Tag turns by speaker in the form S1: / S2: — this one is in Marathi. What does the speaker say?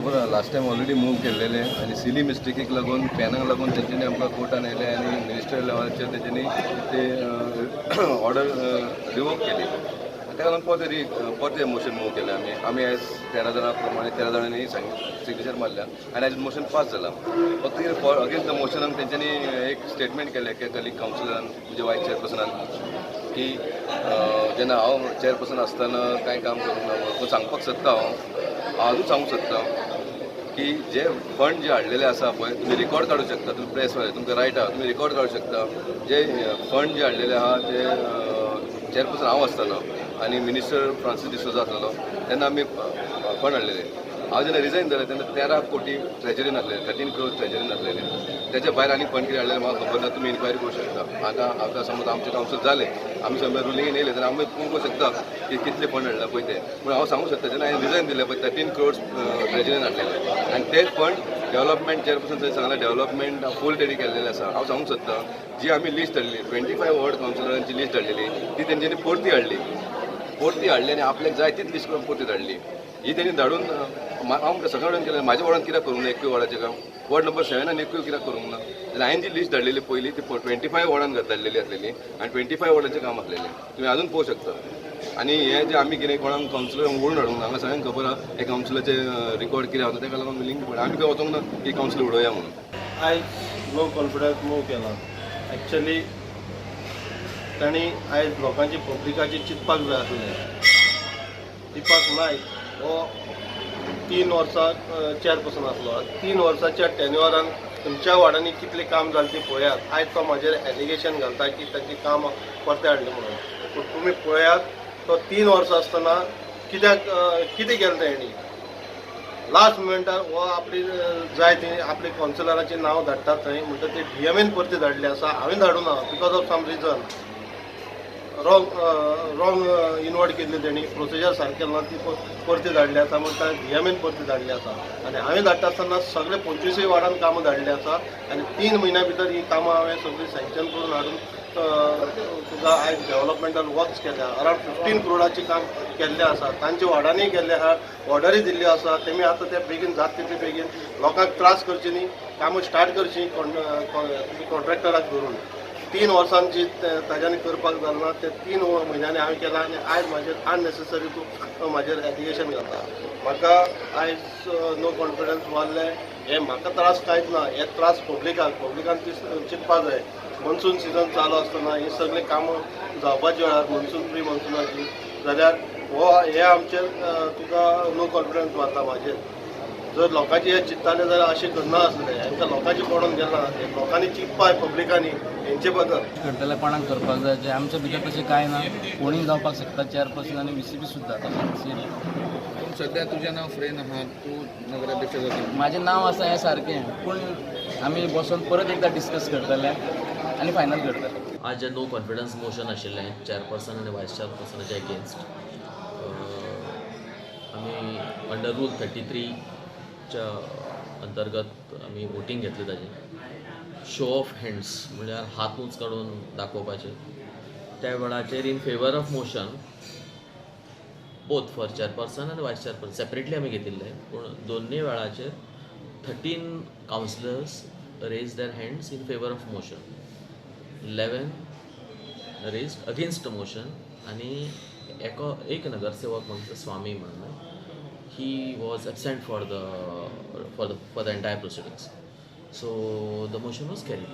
S1: लास्ट टाइम ऑलरेडी मूव केलेले आणि सिली मिस्टेकीक लागून पॅनाक लागून तेंच्यांनी आमकां कोर्टान येयले आनी मिनिस्टर लेवलाचेर तेंच्यांनी ते ऑर्डर रिवोक केली. ताका लागून परते मोशन मूव केलें आमी आयज 13 जाणां प्रमाणे 13 जाणांनी सिग्नेचर मारल्या आनी आयज मोशन पास जाला. फक्त अगेन्स्ट द मोशनाक तेंच्यांनी एक स्टेटमेंट केलें कलीग कावन्सिलरान म्हणजे वायस चेअरपर्सनान की जेन्ना हांव चेअरपर्सन आसतना कांय काम करूंक ना तो सांगपाक सोदता हांव आजूच सांगूंक सोदता की जे फंड जे हाडलेले आसा पळय तुम्ही रिकॉर्ड काडूं शकता. तुम्ही प्रेस तुमकां रायट आहा तुम्ही रिकॉर्ड काडूं शकता. जे फंड जे हाडलेले आहा ते चेअरपर्सन हांव आसतालो आनी मिनिस्टर फ्रांसीस डिसोजा आसलेलो तेन्ना आमी फंड हाडलेले. हांव जेन्ना रिजायन जालें तेन्ना 13 कोटी ट्रेजरीन आसलेले 13 crores ट्रेजरीन आसलेले. त्याच्या भायर आनी फंड कितें हाडलेले म्हाका खबर ना. तुमी इन्क्वायरी करूं शकता. आतां समज आमचे कावन्सील जाले आमी समज रुलींगेन येयले जाल्यार आमी पळोवंक शकता की कितले फंड हाडला पळय ते. पूण हांव सांगूंक शकता जेन्ना हांवें रिजायन दिलें पळय 13 crores ट्रेजरीन हाडलेले आनी ते फंड डेव्हलपमेंट चेअरपर्सन थंय सांगलें डेव्हलपमेंट फूल रेडी केल्लेले आसा. हांव सांगूंक सोदता जी आमी लिस्ट हाडली 25 वॉर्ड कावन्सिलरांची लिस्ट हाडलेली ती तेंच्यांनी परती हाडली आनी आपल्याक जाय तीच लिस्ट करून परती धाडली. ही तेणी धाडून हांव सगळ्या वॉर्डान केलें. म्हाज्या वॉर्डान कित्याक करूंक ना एकूय वॉर्डाचें काम. वॉर्ड नंबर 7 एकूय कित्याक करूंक ना. जाल्यार हांवें जी लिस्ट धाडलेली पयली ती 25 वॉर्डान धाडलेली आसलेली आनी 25 वॉर्डाचें काम आसलेलें. तुमी अजून पळोवंक शकता. आनी हे जे आमी कितें कोणाक कावन्सिलरांक वळून हाडूंक ना हांगा सगळ्यांक खबर आहा हे कावन्सिलाचें रिकॉर्ड कितें आसा ताका लागून लिंक पडला. आमी खंय वचोंक ना की कावन्सिल उडोवया म्हणून.
S2: आयज नो कॉन्फिडन्स मूव केला. एक्चुअली तांणी आयज लोकांची पब्लिकाची चिंतपाक जाय आसलें. दिपक नायक हो 3 वर्सां चेअरपर्सन आसलो. 3 वर्साच्या टेन्युअरान तुमच्या वार्डांनी कितलें काम जालें तें पळयात. आयज तो म्हाजेर एलिगेशन घालता की तांची काम परते हाडलें म्हणून. पूण तुमी पळयात तो 3 वर्सां आसतना कितें केलें तेणी. लास्ट मोमेंटार हो आपली जाय ती आपली कावन्सिलरांचें नांव धाडटा थंय म्हणटा ते DMAन परती धाडले आसा. हांवें धाडूं ना because of some reason wrong invert केल्ली तेणी प्रोसिजर सारकें ना ती परती धाडली आसा म्हणटा DMAन परती धाडली आसा. आनी हांवें धाडटा आसतना सगळे 25 वार्डान कामां धाडली आसा आनी 3 म्हयन्या भितर ही कामां हांवें सगळीं सँक्शन करून हाडून तुका आयज डेव्हलपमेंटल वर्क्स केल्या. अरावंड 15 crores काम केल्लें आसा. तांच्या वार्डांनी केल्लें आहा. ऑर्डरी दिल्ली आसा. तेमी आतां ते बेगीन जाता तितले बेगीन लोकांक त्रास करचे न्ही. कामां स्टार्ट करची कॉन्ट्रॅक्टराक धरून. 3 वर्सांची ताज्यानी करपाक जालना ते 3 म्हयन्यांनी हांवें केलां आनी आयज म्हाजेर अननेसेसरी तूं म्हाजेर एलिगेशन घालता. म्हाका आयज नो कॉन्फिडन्स वाडलें. हे म्हाका त्रास कांयच ना. हे त्रास पब्लिकान चिंतपाक जाय. मॉन्सून सिजन चालू आसतना ही सगळीं कामां जावपाची वेळार मॉन्सून प्री मॉन्सूनाची जाल्यार हे आमचेर तुका नो कॉन्फिडन्स वाडटा म्हाजेर. जर लोकांचे हे चिंतताले जाल्यार अशें करना आसलें. हांकां लोकांची पडून गेला लोकांनी चिंतपाक पब्लिकांनी हेंचे बद्दल
S3: करतले कोणाक करपाक जाय जे आमच्या भितर तशें कांय ना. कोणीय जावपाक शकता चेअरपर्सन आनी VCP सुद्दां.
S4: सध्या तुजें नांव फ्रेन आहा तूं नगराध्यक्ष जाता.
S3: म्हाजें नांव आसा हें सारकें पूण आमी बसून परत एकदां डिस्कस करतले आनी फायनल करतले.
S5: आज जे नो कॉन्फिडन्स मोशन आशिल्लें चेअरपर्सन आनी वायस चेअरपर्सनाच्या एगेन्स्ट आमी अंडर रूल 33च्या अंतर्गत आमी वोटींग घेतलें ताजें शो ऑफ हँड्स म्हणल्यार हात उंच काडून दाखोवपाचें. त्या वेळाचेर in favour of motion both for chairperson आनी वायस चेअरपर्सन सेपरेटली आमी घेतिल्ले. पूण दोनूय वेळाचेर 13 councillors raise their hands in favour of motion. 11 raised against motion आनी एक नगरसेवक म्हणजे स्वामी म्हणून he was absent for the entire proceedings. So the motion was carried.